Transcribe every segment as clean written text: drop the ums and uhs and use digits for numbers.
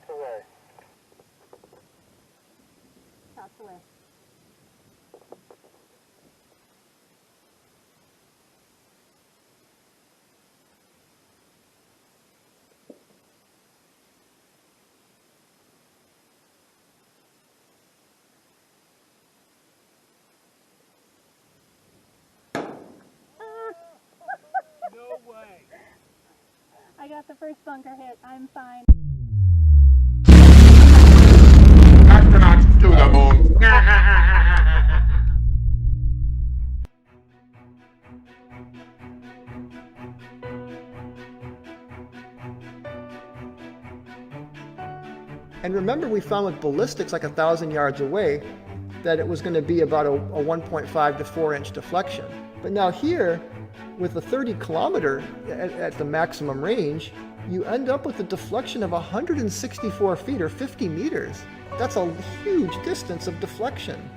away. Knots away. No way. I got the first bunker hit. I'm fine. Astronauts to the moon. And remember, we found with ballistics like 1,000 yards away that it was going to be about a 1.5 to 4 inch deflection. But now here, with a 30 kilometer at the maximum range, you end up with a deflection of 164 feet or 50 meters. That's a huge distance of deflection.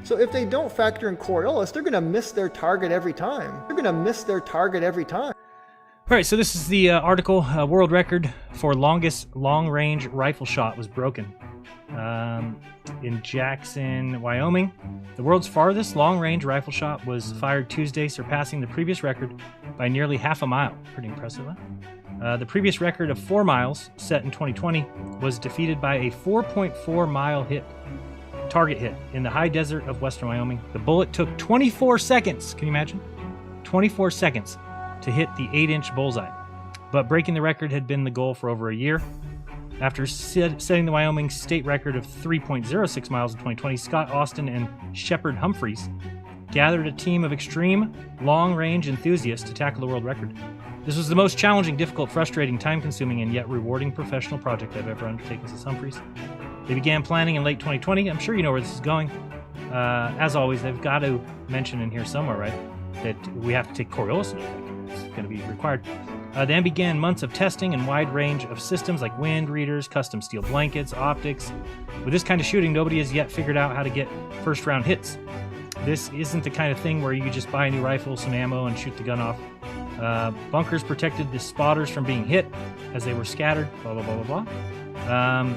So if they don't factor in Coriolis, they're going to miss their target every time. They're going to miss their target every time. All right, so this is the article. World record for longest long-range rifle shot was broken in Jackson, Wyoming. The world's farthest long-range rifle shot was fired Tuesday, surpassing the previous record by nearly half a mile. Pretty impressive, huh? The previous record of 4 miles, set in 2020, was defeated by a 4.4 mile target hit in the high desert of western Wyoming. The bullet took 24 seconds. Can you imagine? 24 seconds to hit the 8-inch bullseye. But breaking the record had been the goal for over a year. After setting the Wyoming state record of 3.06 miles in 2020, Scott Austin and Shepard Humphreys gathered a team of extreme long-range enthusiasts to tackle the world record. This was the most challenging, difficult, frustrating, time-consuming, and yet rewarding professional project I've ever undertaken, says Humphreys. They began planning in late 2020. I'm sure you know where this is going. As always, they've got to mention in here somewhere, right, that we have to take Coriolis into effect. It's going to be required. Then began months of testing and wide range of systems like wind readers, custom steel blankets, optics. With this kind of shooting, nobody has yet figured out how to get first-round hits. This isn't the kind of thing where you just buy a new rifle, some ammo, and shoot the gun off. Bunkers protected the spotters from being hit as they were scattered, blah, blah, blah, blah, blah.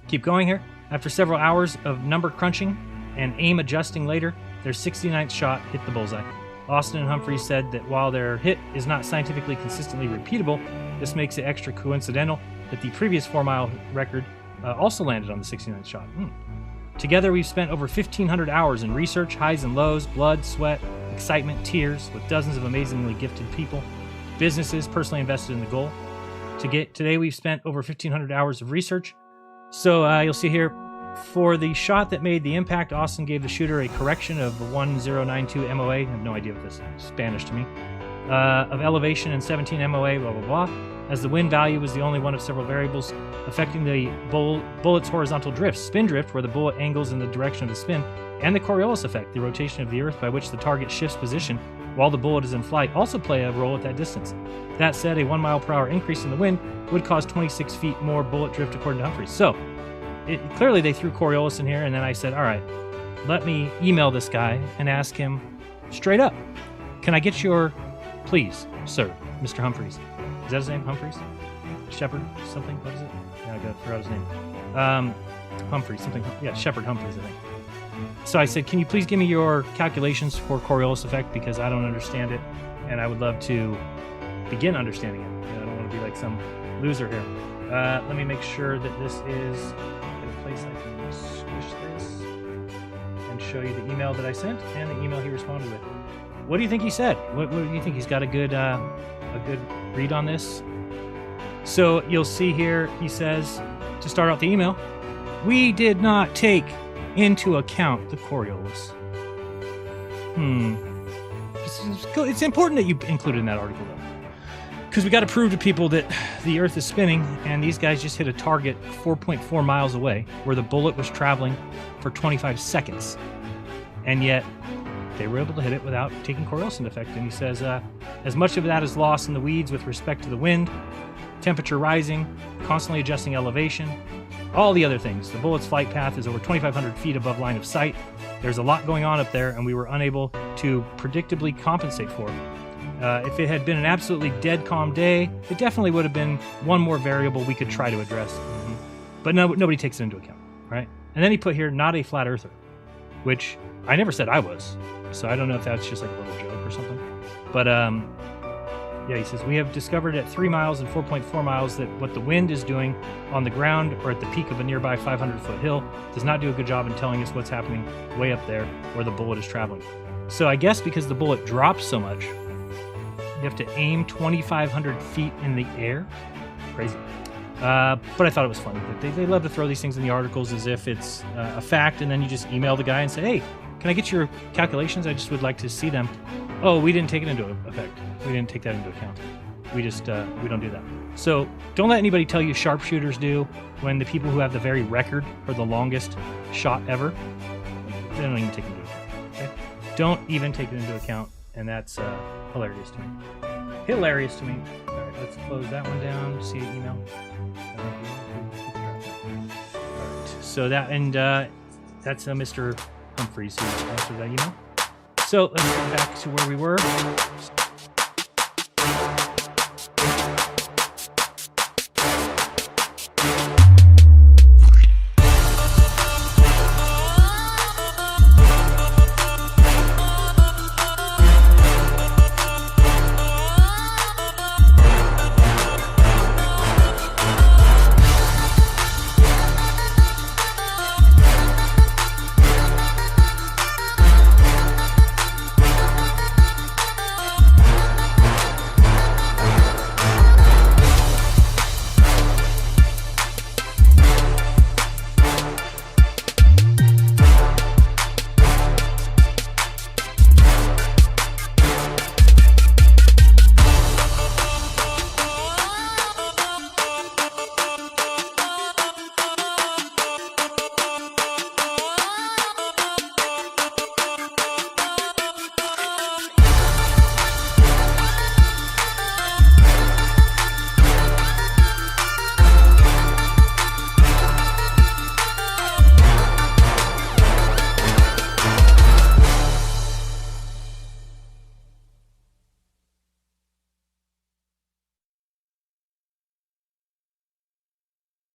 Keep going here. After several hours of number crunching and aim adjusting later, their 69th shot hit the bullseye. Austin and Humphreys said that while their hit is not scientifically consistently repeatable, this makes it extra coincidental that the previous 4-mile record also landed on the 69th shot. Together, we've spent over 1,500 hours in research, highs and lows, blood, sweat, excitement, tears, with dozens of amazingly gifted people, businesses personally invested in the goal. Today, we've spent over 1,500 hours of research. So you'll see here, for the shot that made the impact, Austin gave the shooter a correction of 1092 MOA. I have no idea what this is, Spanish to me. Of elevation and 17 MOA, blah, blah, blah. As the wind value was the only one of several variables affecting the bullet's horizontal drift, spin drift, where the bullet angles in the direction of the spin, and the Coriolis effect, the rotation of the Earth by which the target shifts position while the bullet is in flight, also play a role at that distance. That said, a 1 mile per hour increase in the wind would cause 26 feet more bullet drift, according to Humphreys. So, clearly they threw Coriolis in here, and then I said, all right, let me email this guy and ask him straight up, can I get your, please, sir, Mr. Humphreys. Is that his name, Humphreys? Shepard something? What is it? Yeah, I forgot his name. Humphreys, something. Yeah, Shepard Humphreys, I think. So I said, can you please give me your calculations for Coriolis effect, because I don't understand it, and I would love to begin understanding it. I don't want to be like some loser here. Let me make sure that this is a place I can squish this and show you the email that I sent and the email he responded with. What do you think he said? What do you think? He's got a good read on this? So you'll see here, he says, to start out the email, we did not take into account the Coriolis. It's important that you include it in that article, though, because we got to prove to people that the Earth is spinning, and these guys just hit a target 4.4 miles away, where the bullet was traveling for 25 seconds, and yet they were able to hit it without taking Coriolis into effect. And he says, as much of that is lost in the weeds with respect to the wind, temperature rising, constantly adjusting elevation, all the other things. The bullet's flight path is over 2,500 feet above line of sight. There's a lot going on up there, and we were unable to predictably compensate for it. If it had been an absolutely dead calm day, it definitely would have been one more variable we could try to address. But no, nobody takes it into account, right? And then he put here, not a flat earther, which I never said I was. So I don't know if that's just like a little joke or something. But yeah, he says, we have discovered at 3 miles and 4.4 miles that what the wind is doing on the ground or at the peak of a nearby 500-foot hill does not do a good job in telling us what's happening way up there where the bullet is traveling. So I guess because the bullet drops so much, you have to aim 2,500 feet in the air. Crazy. But I thought it was funny. They love to throw these things in the articles as if it's a fact, and then you just email the guy and say, hey, can I get your calculations? I just would like to see them. Oh, we didn't take it into effect. We didn't take that into account. We just, we don't do that. So don't let anybody tell you sharpshooters do when the people who have the very record for the longest shot ever, they don't even take it into account. Okay? Don't even take it into account, and that's hilarious to me. Hilarious to me. All right, let's close that one down. See the email. All right, so that, and that's Mr. Humphreys who answered that email. So let's go back to where we were.